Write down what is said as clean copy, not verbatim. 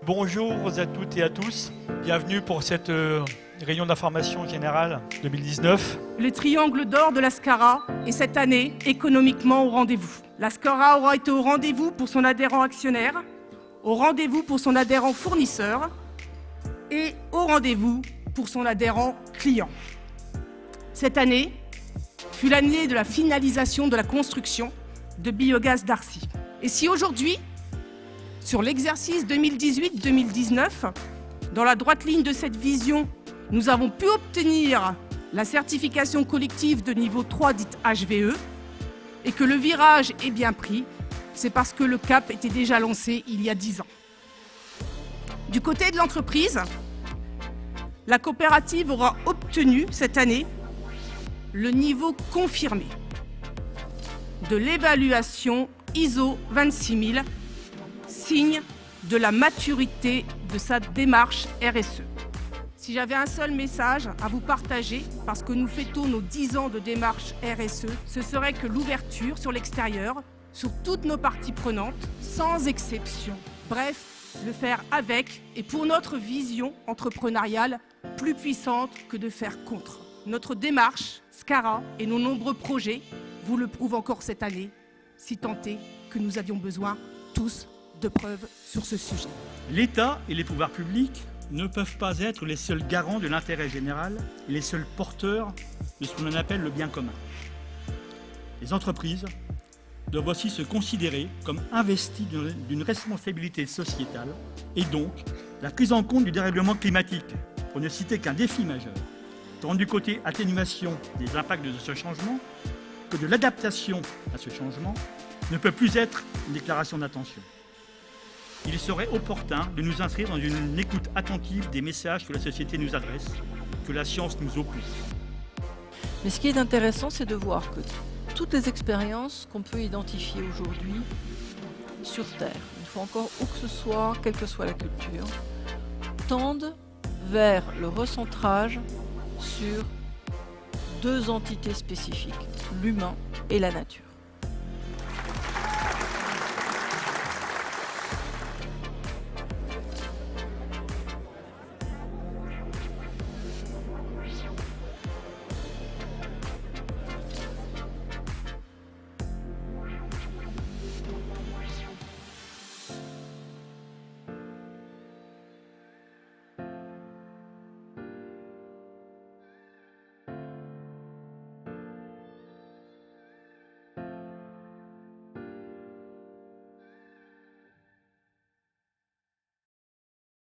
Bonjour à toutes et à tous, bienvenue pour cette réunion d'information générale 2019. Le triangle d'or de l'Ascara est cette année économiquement au rendez-vous. L'Ascara aura été au rendez-vous pour son adhérent actionnaire, au rendez-vous pour son adhérent fournisseur et au rendez-vous pour son adhérent client. Cette année fut l'année de la finalisation de la construction de Biogaz Darcy. Et si aujourd'hui, sur l'exercice 2018-2019, dans la droite ligne de cette vision, nous avons pu obtenir la certification collective de niveau 3 dite HVE, et que le virage est bien pris, c'est parce que le cap était déjà lancé il y a 10 ans. Du côté de l'entreprise, la coopérative aura obtenu cette année le niveau confirmé de l'évaluation ISO 26000, signe de la maturité de sa démarche RSE. Si j'avais un seul message à vous partager, parce que nous fêtons nos 10 ans de démarche RSE, ce serait que l'ouverture sur l'extérieur, sur toutes nos parties prenantes, sans exception. Bref, le faire avec et pour notre vision entrepreneuriale plus puissante que de faire contre. Notre démarche, SCARA et nos nombreux projets vous le prouvent encore cette année, si tant est que nous avions besoin tous de preuves sur ce sujet. L'État et les pouvoirs publics ne peuvent pas être les seuls garants de l'intérêt général et les seuls porteurs de ce que l'on appelle le bien commun. Les entreprises doivent aussi se considérer comme investies d'une responsabilité sociétale et donc la prise en compte du dérèglement climatique, pour ne citer qu'un défi majeur, tant du côté atténuation des impacts de ce changement que de l'adaptation à ce changement, ne peut plus être une déclaration d'intention. Il serait opportun de nous inscrire dans une écoute attentive des messages que la société nous adresse, que la science nous oppose. Mais ce qui est intéressant, c'est de voir que toutes les expériences qu'on peut identifier aujourd'hui sur Terre, une fois encore, où que ce soit, quelle que soit la culture, tendent vers le recentrage sur deux entités spécifiques, l'humain et la nature.